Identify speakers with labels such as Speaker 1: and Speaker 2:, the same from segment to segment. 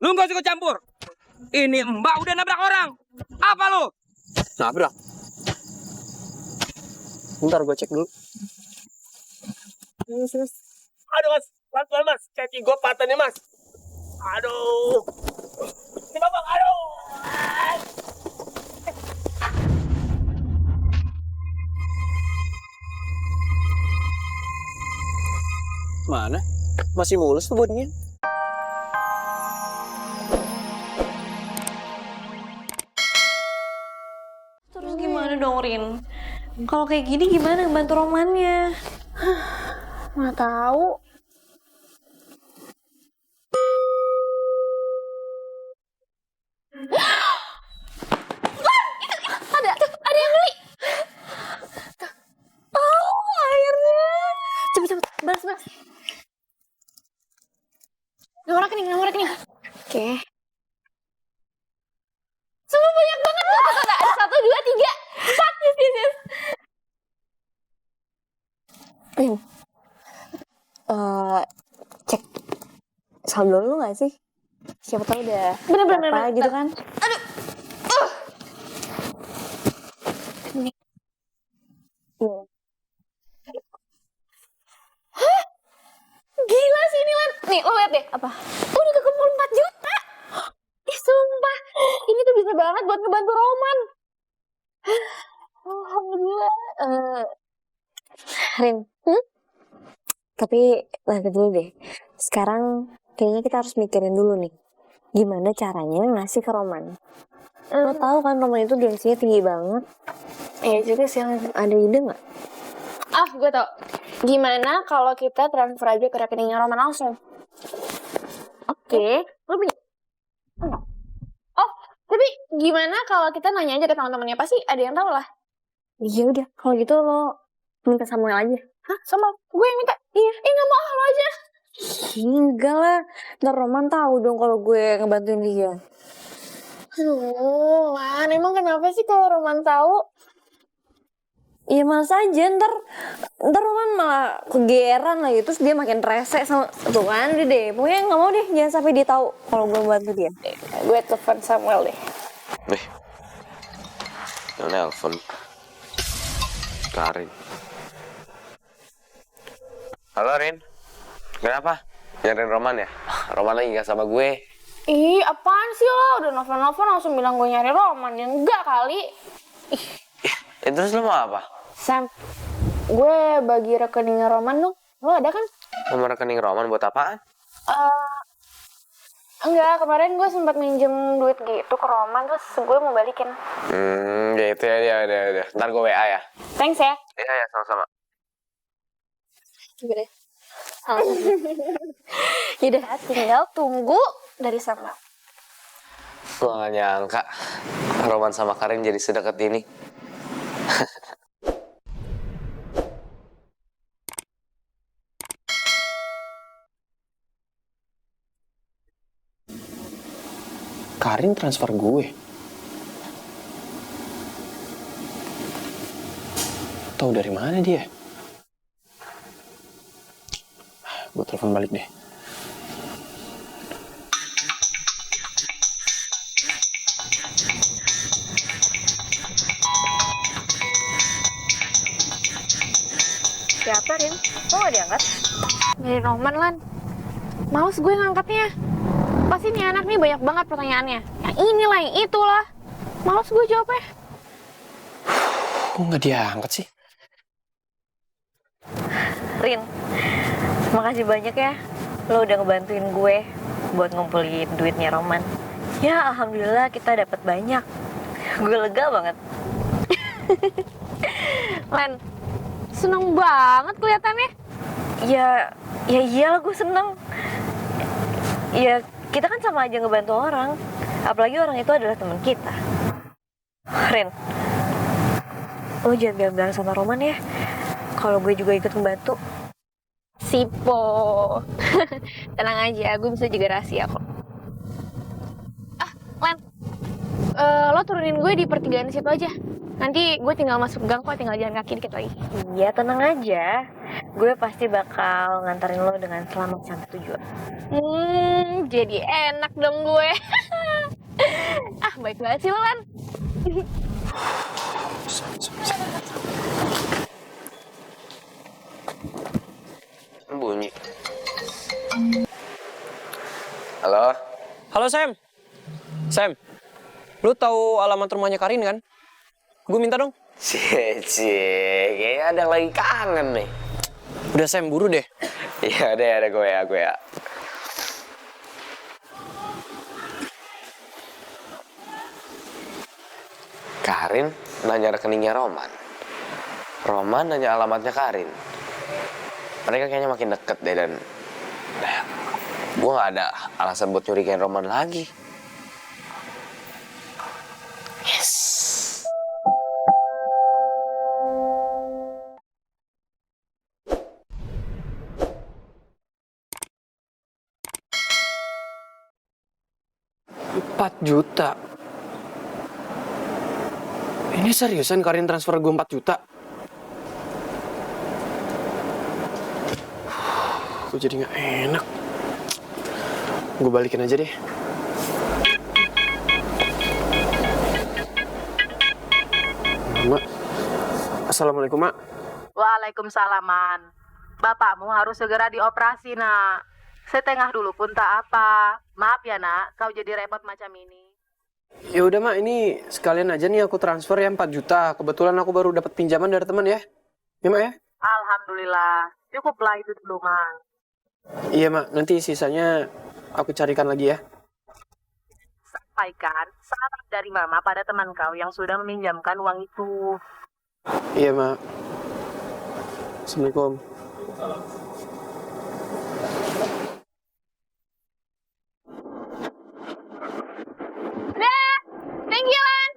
Speaker 1: Lu gak usah ikut campur. Ini Mbak udah nabrak orang. Apa lu?
Speaker 2: Nabrak? Bentar gue cek dulu.
Speaker 3: Aduh mas, pelan-pelan mas. Kaki gue patah nih mas. Aduh. Ini bapak, aduh.
Speaker 2: Mana? Masih mulus tuh bodinya.
Speaker 4: Terus gimana dong, Rin? Kalau kayak gini gimana bantu romannya?
Speaker 5: Nggak tahu. Ada yang beli. Oh, airnya. Cepet, balas. Nomor rekening. Oke. Semua banyak banget. Ada 1, 2, 3, 4. Yes. Rin, cek saldo lu nggak sih? Siapa tahu udah
Speaker 4: Bener.
Speaker 5: apa gitu kan?
Speaker 4: Aduh.
Speaker 5: Ini.
Speaker 4: Hah? Gila sih ini, Lan. Nih, lo liat deh.
Speaker 5: Apa?
Speaker 4: Udah kekumpul 4 juta. Ih, sumpah. Ini tuh bisa banget buat ngebantu Roman.
Speaker 5: Alhamdulillah. Rin, tapi nanti dulu deh. Sekarang kayaknya kita harus mikirin dulu nih, gimana caranya ngasih ke Roman. Lo tahu kan Roman itu gengsinya tinggi banget. Iya juga sih, ada ide nggak?
Speaker 4: Gue tau. Gimana kalau kita transfer aja ke rekeningnya Roman langsung?
Speaker 5: Oke.
Speaker 4: Lo punya? Enggak. Oh, tapi gimana kalau kita nanya aja ke teman-temannya? Pasti ada yang tahu lah.
Speaker 5: Iya udah, kalau gitu lo minta Samuel aja.
Speaker 4: Hah? Sama gue yang minta? Iya. Nggak mau, lo aja.
Speaker 5: Enggak lah, ntar Roman tahu dong kalau gue ngebantuin dia.
Speaker 4: Aduh, Lan, emang kenapa sih kalau Roman tahu?
Speaker 5: Iya males aja, ntar Roman malah kegeeran lagi, terus dia makin rese sama tuh kan dia deh. Pokoknya nggak mau deh, jangan sampai dia tahu kalau gue bantu dia.
Speaker 4: Gue telepon Samuel deh.
Speaker 2: Nih, nelfon Karin. Halo Rin, kenapa? Nyariin Roman ya? Roman lagi gak sama gue.
Speaker 4: Ih, apaan sih lo? Udah nelfon langsung bilang gue nyari Roman. Ya enggak kali. Ih.
Speaker 2: Terus lo mau apa?
Speaker 4: Sam, gue bagi rekeningnya Roman dong. Lo ada kan?
Speaker 2: Nomor rekening Roman buat apaan?
Speaker 4: Enggak, kemarin gue sempat minjem duit gitu ke Roman, terus gue mau balikin.
Speaker 2: Gitu ya, dia. Ntar gue WA ya.
Speaker 4: Thanks ya.
Speaker 2: Iya, sama-sama.
Speaker 4: Coba deh. Yaudah, tinggal tunggu dari Samuel.
Speaker 2: Gue gak nyangka Roman sama Karin jadi sedekat ini. Karin transfer gue. Tahu dari mana dia? Gue telepon balik deh.
Speaker 5: Siapa Rin? Kok gak diangkat?
Speaker 4: Dari Roman, Lan. Males gue ngangkatnya. Pasti nih anak nih banyak banget pertanyaannya. Yang inilah, yang itulah. Males gue jawabnya.
Speaker 2: Kok nggak diangkat sih?
Speaker 5: Rin, makasih banyak ya. Lo udah ngebantuin gue buat ngumpulin duitnya Roman. Ya alhamdulillah kita dapat banyak. Gue lega banget.
Speaker 4: Len, seneng banget kelihatannya.
Speaker 5: Ya iyalah gue seneng. Ya kita kan sama aja ngebantu orang. Apalagi orang itu adalah teman kita. Rin, lo jangan bilang-bilang sama Roman ya kalau gue juga ikut membantu.
Speaker 4: Sipo. Tenang aja, gue bisa jaga rahasia kok. Len, lo turunin gue di pertigaan situ aja. Nanti gue tinggal masuk gang kok, tinggal jalan kaki dikit lagi.
Speaker 5: Iya, tenang aja. Gue pasti bakal nganterin lo dengan selamat sampai tujuan.
Speaker 4: Jadi enak dong gue. Ah, baik banget sih lo, Lan.
Speaker 2: Bunyi. Halo?
Speaker 1: Halo Sam. Sam, lu tahu alamat rumahnya Karin kan? Gue minta dong.
Speaker 2: Cie, kayaknya ada yang lagi kangen nih.
Speaker 1: Udah Sam, buru deh.
Speaker 2: Iya, ada gue ya. Karin nanya rekeningnya Roman. Roman nanya alamatnya Karin. Mereka kayaknya makin deket deh dan gue gak ada alasan buat nyurigain Roman lagi. Yes.
Speaker 1: $4 juta. Ini seriusan Karin transfer gue 4 juta? Gue jadi gak enak. Gue balikin aja deh. Mak. Assalamualaikum, Mak.
Speaker 6: Waalaikumsalam, Man. Bapakmu harus segera dioperasi, nak. Setengah dulu pun tak apa. Maaf ya, nak, kau jadi repot macam ini.
Speaker 1: Ya udah, Mak, ini sekalian aja nih aku transfer ya 4 juta. Kebetulan aku baru dapat pinjaman dari teman ya. Ya, Mak ya?
Speaker 6: Alhamdulillah. Cukuplah itu dulu, Man.
Speaker 1: Iya, Mak. Nanti sisanya aku carikan lagi ya.
Speaker 6: Sampaikan salam dari Mama pada teman kau yang sudah meminjamkan uang itu.
Speaker 1: Iya, Mak. Assalamualaikum.
Speaker 4: Thank you, Lan.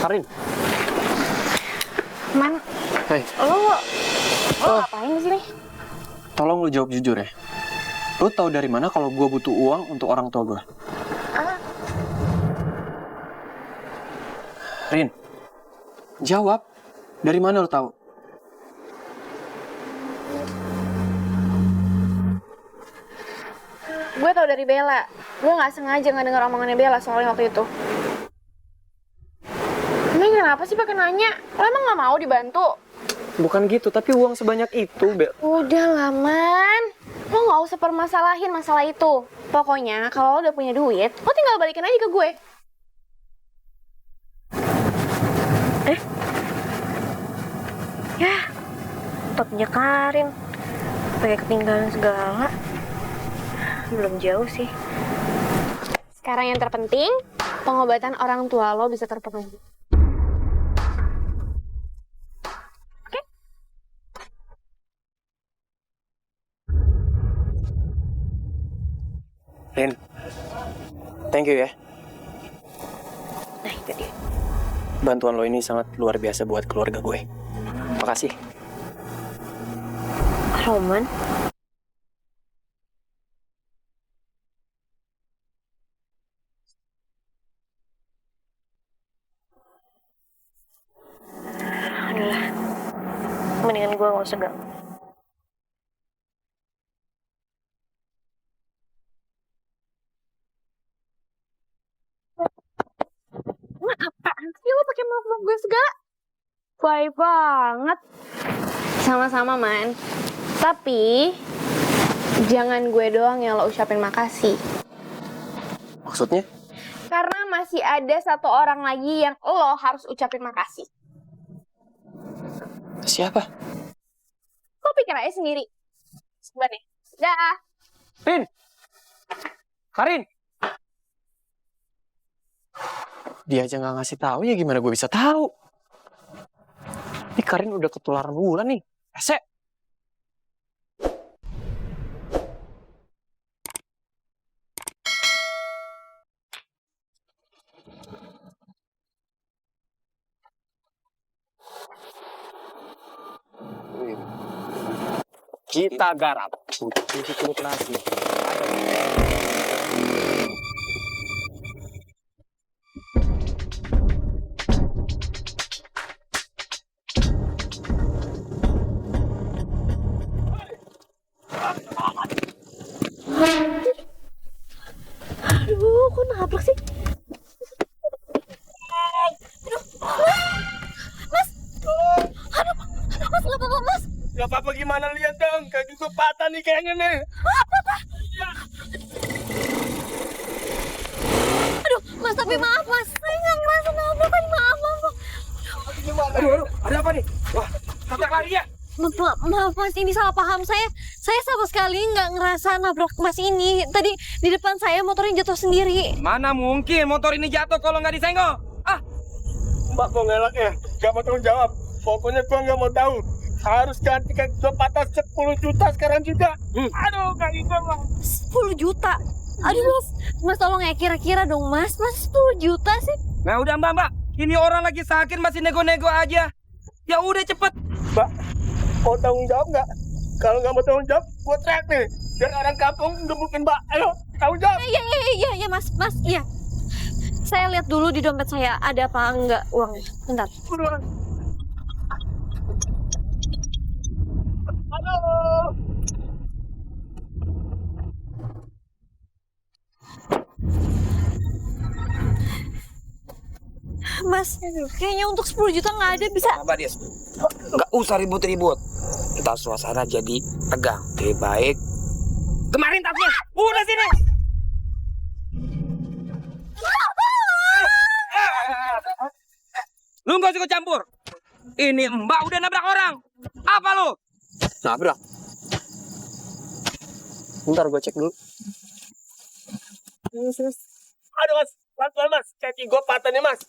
Speaker 1: Karin.
Speaker 4: Man,
Speaker 1: Hai.
Speaker 4: lo ngapain di sini?
Speaker 1: Tolong lu jawab jujur ya. Lu tahu dari mana kalau gue butuh uang untuk orang tua gue? Rin, jawab. Dari mana lu tahu?
Speaker 4: Gue tau dari Bella. Gue nggak sengaja ngedenger omongannya Bella soalnya waktu itu. Emang kenapa sih pakai nanya? Lo emang nggak mau dibantu?
Speaker 1: Bukan gitu, tapi uang sebanyak itu, Bel.
Speaker 4: Udah lah, Man. Lo nggak usah permasalahin masalah itu. Pokoknya kalau lo udah punya duit, lo tinggal balikin aja ke gue.
Speaker 5: Ya, topnya Karin. Pakai ketinggalan segala. Belum jauh sih.
Speaker 4: Sekarang yang terpenting, pengobatan orang tua lo bisa terpenuhi. Oke?
Speaker 1: Rin, thank you ya.
Speaker 5: Nah, itu dia.
Speaker 1: Bantuan lo ini sangat luar biasa buat keluarga gue. Makasih.
Speaker 5: Roman. Adalah, mendingan gue gak usah ganggu.
Speaker 4: Apaan sih lo pakai meluk-meluk gue segala? Baik banget. Sama-sama, Man. Tapi, jangan gue doang yang lo ucapin makasih.
Speaker 1: Maksudnya?
Speaker 4: Karena masih ada satu orang lagi yang lo harus ucapin makasih.
Speaker 1: Siapa?
Speaker 4: Lo pikir aja sendiri. Sebentar nih. Dah.
Speaker 1: Rin! Karin! Dia aja nggak ngasih tahu, ya gimana gue bisa tahu? Ini Karin udah ketularan bulan nih. Ese.
Speaker 3: kita garap. Putih kulit nasi.
Speaker 5: Aduh, kok nabrak sih? Mas, nggak apa-apa, Mas.
Speaker 3: Gak apa-apa gimana, lihat dong. Kaki gue patah nih kayaknya nih.
Speaker 5: Aduh, Mas, tapi maaf, Mas. Saya nggak ngerasa nabrakan, maaf.
Speaker 3: Aduh, ada apa nih? Wah, tabrak lari ya?
Speaker 5: Maaf, Mas, ini salah paham saya. Saya sama sekali nggak ngerasa nabrak Mas ini. Tadi di depan saya motornya jatuh sendiri.
Speaker 7: Mana mungkin motor ini jatuh kalau nggak disenggol? Ah,
Speaker 3: Mbak kok ngelak ya? Gak mau tanggung jawab. Pokoknya gua gak mau tahu. Harus ganti kaki gua patah 10 juta sekarang juga. Aduh, kaki gua Bang.
Speaker 5: 10 juta. Aduh, Mas tolong ya, kira-kira dong, Mas 10 juta sih.
Speaker 7: nah udah Mbak. Ini orang lagi sakit masih nego-nego aja. Ya udah cepet.
Speaker 3: Mbak, mau tanggung jawab nggak? Kalau nggak mau tanggung jawab, gua teriak nih. Biar orang kampung gebukin Mbak. Ayo, tanggung jawab.
Speaker 5: Iya, Mas, iya. Saya lihat dulu di dompet saya ada apa enggak uangnya. Bentar.
Speaker 3: Buruan. Aduh.
Speaker 5: Mas, kayaknya untuk 10 juta nggak ada, bisa.
Speaker 7: Mbak Des, nggak usah ribut-ribut. Kita suasana jadi tegang. Lebih baik. Kemarin tasnya, udah sini. Lu nggak usah ikut campur. Ini Mbak udah nabrak orang. Apa lu?
Speaker 1: Nabrak. Bentar gue cek dulu.
Speaker 3: Aduh, Mas. Pelan-pelan, Mas. Kaki gua patah nih, Mas.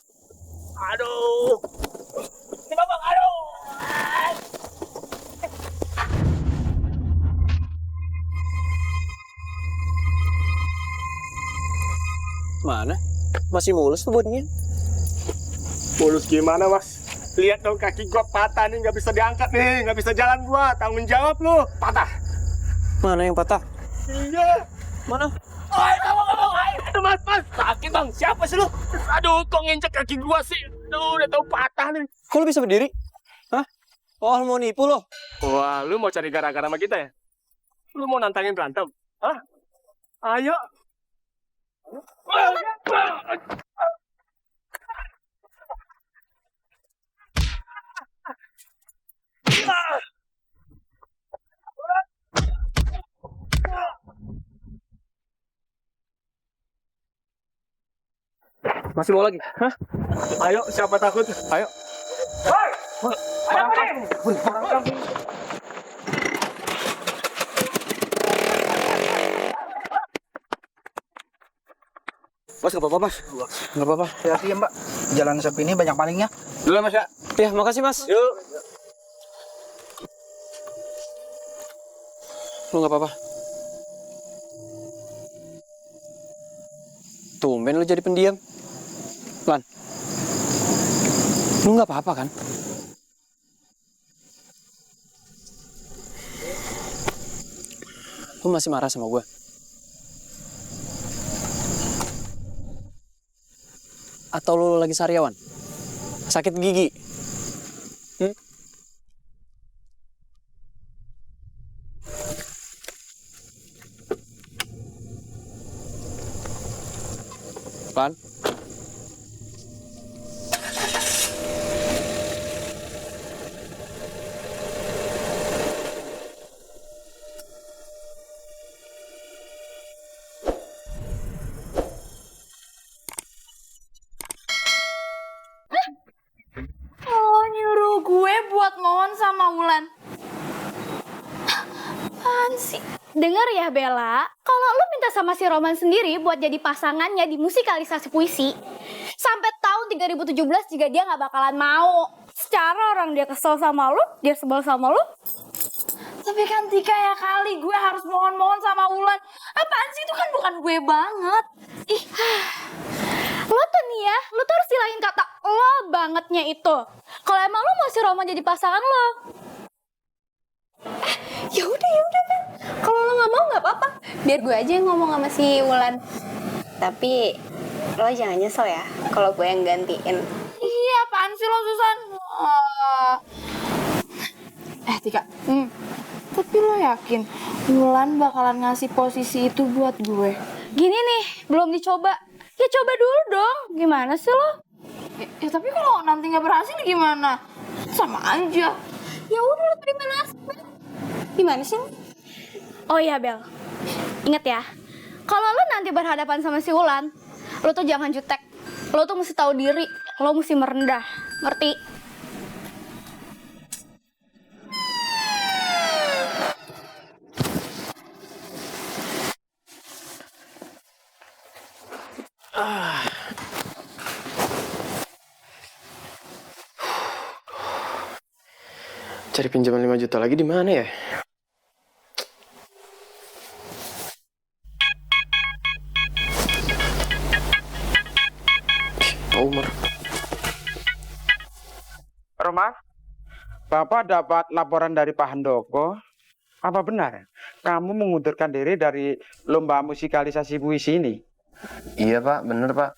Speaker 3: Aduh. Ini Bapak, aduh.
Speaker 1: Mana? Masih mulus tuh bodinya.
Speaker 3: Mulus gimana, Mas? Lihat dong kaki gua patah nih, nggak bisa diangkat nih, nggak bisa jalan gua. Tanggung jawab lu. Patah.
Speaker 1: Mana yang patah?
Speaker 3: Iya.
Speaker 1: Mana?
Speaker 3: Aduh, Mas. Sakit, Bang. Siapa sih lu? Aduh, kok nginjek kaki gua sih? Aduh, udah tahu patah nih.
Speaker 1: Kok lu bisa berdiri? Hah? Oh, lu mau nipu lo?
Speaker 3: Wah, lu mau cari gara-gara sama kita ya? Lu mau nantangin berantem? Hah? Ayo.
Speaker 1: Masih mau lagi? Hah?
Speaker 3: Ayo, siapa takut?
Speaker 1: Ayo.
Speaker 8: Mas, gak apa-apa, Mas.
Speaker 1: Nggak apa-apa.
Speaker 8: Hati-hati ya, Mbak. Jalan sepi ini banyak malingnya.
Speaker 3: Dulu, Mas ya.
Speaker 1: Ya, makasih Mas.
Speaker 3: Yuk.
Speaker 1: Lu nggak apa-apa. Tumben lu jadi pendiam. Lan. Lu nggak apa-apa kan? Lu masih marah sama gue? Atau lu lagi sariawan? Sakit gigi? Lan?
Speaker 4: Lo nyuruh gue buat mohon sama Wulan. Apaan sih? Dengar ya Bella, kalau lo minta sama si Roman sendiri buat jadi pasangannya di musikalisasi puisi, sampai tahun 2017 juga dia nggak bakalan mau. Secara orang dia kesel sama lo, dia sebel sama lo. Tapi kan Tika ya kali gue harus mohon-mohon sama Wulan. Apaan sih, itu kan bukan gue banget. Ih, lo tuh nih ya, lo tuh harus hilangin kata lo bangetnya itu. Kalau emang lo mau si Roman jadi pasangan lo. Ya udah. Biar gue aja yang ngomong sama si Wulan. Tapi lo jangan nyesel ya kalau gue yang gantiin.
Speaker 9: Iya, apaan sih lo, Susan? Tika. Tapi lo yakin Wulan bakalan ngasih posisi itu buat gue?
Speaker 4: Gini nih, belum dicoba. Ya coba dulu dong. Gimana sih lo?
Speaker 9: Ya tapi kalau nanti nggak berhasil gimana? Sama aja.
Speaker 4: Ya udah lo terima nasib. Gimana sih? Oh iya Bel, inget ya. Kalau lo nanti berhadapan sama si Wulan, lo tuh jangan jutek. Lo tuh mesti tahu diri. Lo mesti merendah. Ngerti?
Speaker 1: Cari pinjaman 5 juta lagi di mana ya? Umar.
Speaker 10: Roman, Bapak dapat laporan dari Pak Handoko. Apa benar kamu mengundurkan diri dari lomba musikalisasi puisi ini?
Speaker 1: Iya Pak, bener Pak.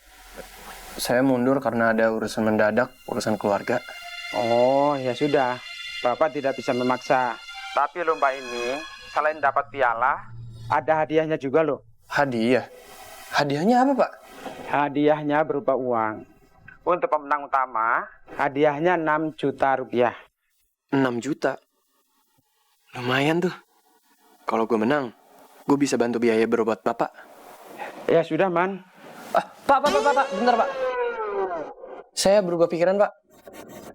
Speaker 1: Saya mundur karena ada urusan mendadak, urusan keluarga.
Speaker 10: Oh, ya sudah. Bapak tidak bisa memaksa. Tapi lomba ini selain dapat piala, ada hadiahnya juga loh.
Speaker 1: Hadiah? Hadiahnya apa Pak?
Speaker 10: Hadiahnya berupa uang. Untuk pemenang utama, hadiahnya 6 juta rupiah.
Speaker 1: 6 juta? Lumayan tuh. Kalau gue menang, gue bisa bantu biaya berobat Bapak.
Speaker 10: Ya sudah, Man.
Speaker 1: Pak, bentar Pak. Saya berubah pikiran Pak.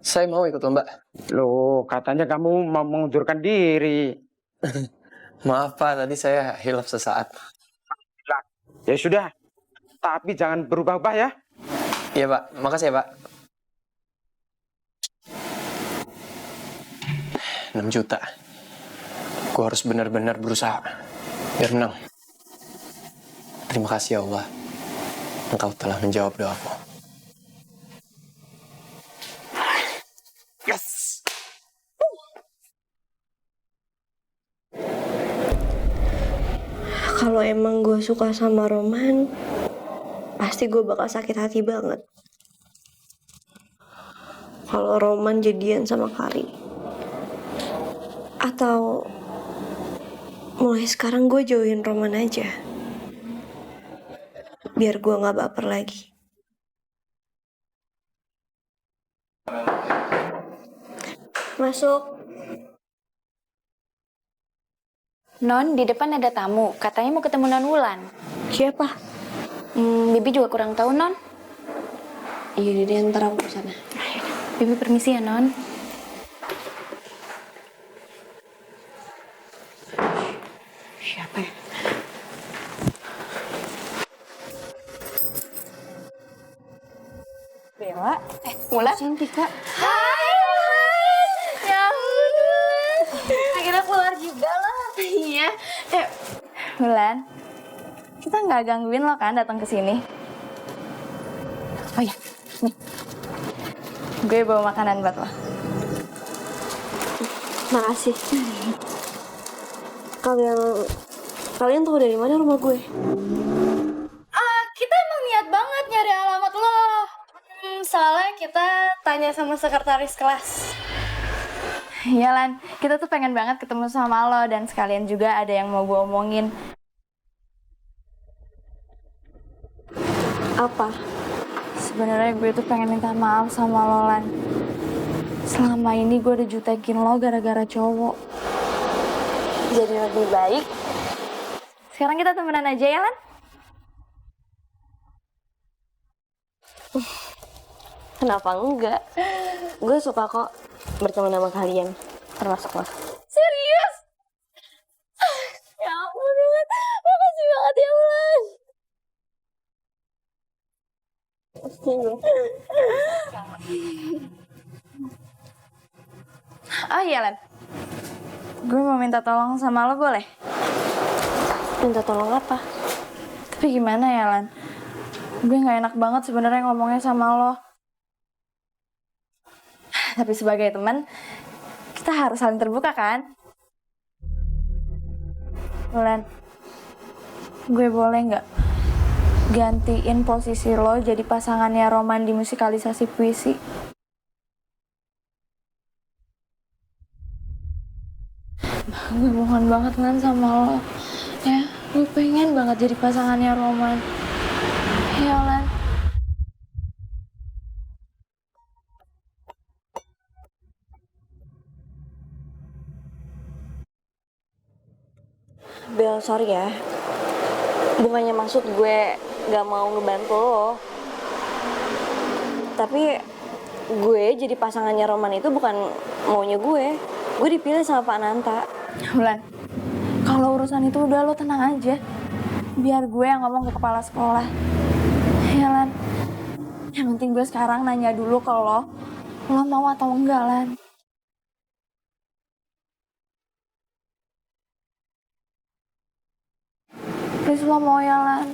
Speaker 1: Saya mau ikut lomba.
Speaker 10: Loh, katanya kamu mau mengundurkan diri.
Speaker 1: Maaf Pak, tadi saya hilaf sesaat.
Speaker 10: Ya sudah, tapi jangan berubah-ubah ya.
Speaker 1: Iya Pak, makasih ya Pak. 6 juta. Gue harus benar-benar berusaha biar menang. Terima kasih ya Allah. Engkau telah menjawab doaku. Yes!
Speaker 5: Kalau emang gue suka sama Roman, pasti gue bakal sakit hati banget. Kalau Roman jadian sama Kari. Atau mulai sekarang gue jauhin Roman aja. Biar gue gak baper lagi. Masuk.
Speaker 4: Non, di depan ada tamu. Katanya mau ketemu Non Wulan.
Speaker 5: Siapa?
Speaker 4: Bibi juga kurang tahu, Non.
Speaker 5: Iya, dia ntar aku kesana.
Speaker 4: Bibi permisi ya, Non.
Speaker 5: Siapa ya?
Speaker 4: Bella? Wulan?
Speaker 5: Tika.
Speaker 4: Hai, Wulan! Ya ampun. Akhirnya keluar juga loh. Iya. Wulan, kita nggak gangguin lo kan datang ke sini? Oh ya, nih. Gue bawa makanan buat lo.
Speaker 5: Makasih. Kalian tahu dari mana rumah gue?
Speaker 4: Kita emang niat banget nyari alamat lo. Soalnya kita tanya sama sekretaris kelas. Iya Lan, kita tuh pengen banget ketemu sama lo dan sekalian juga ada yang mau gue omongin.
Speaker 5: Apa?
Speaker 4: Sebenarnya gue tuh pengen minta maaf sama lo Lan. Selama ini gue udah jutekin lo gara-gara cowok.
Speaker 5: Jadi lebih baik.
Speaker 4: Sekarang kita temenan aja ya Lan?
Speaker 5: Kenapa enggak? Gue suka kok berteman sama kalian. Termasuk lo.
Speaker 4: Serius? Ya ampun Wulan, makasih banget ya Wulan. Oh iya Lan, gue mau minta tolong sama lo boleh?
Speaker 5: Minta tolong apa?
Speaker 4: Tapi gimana ya Lan? Gue gak enak banget sebenarnya ngomongnya sama lo. Tapi sebagai teman, kita harus saling terbuka kan? Wulan,
Speaker 9: gue boleh nggak gantiin posisi lo jadi pasangannya Roman di musikalisasi puisi? Gue mohon banget Lan sama lo. Ya, gue pengen banget jadi pasangannya Roman. Ya Lan.
Speaker 5: Bel, sorry ya. Bukannya maksud gue gak mau ngebantu lo. Tapi gue jadi pasangannya Roman itu bukan maunya gue. Gue dipilih sama Pak Nanta.
Speaker 9: Lan, kalau urusan itu udah lo tenang aja. Biar gue yang ngomong ke kepala sekolah. Ya Lan. Yang penting gue sekarang nanya dulu ke lo mau atau enggak Lan. Please lo mau ya Lan.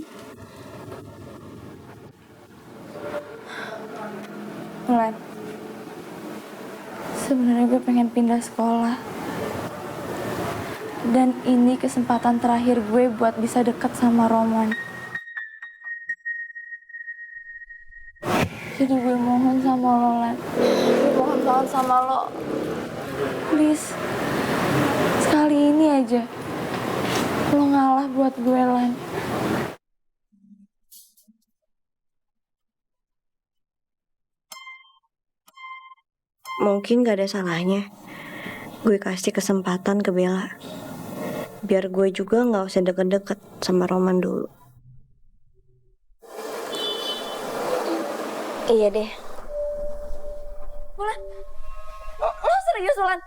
Speaker 9: Lan, sebenarnya gue pengen pindah sekolah. Dan ini kesempatan terakhir gue buat bisa deket sama Roman. Jadi gue mohon sama lo, Lan. Gue mohon banget sama lo. Please, sekali ini aja. Lo ngalah buat gue, Lan.
Speaker 5: Mungkin gak ada salahnya gue kasih kesempatan ke Bella. Biar gue juga gak usah deket-deket sama Roman dulu. Iya deh. Lan, lo serius Lan?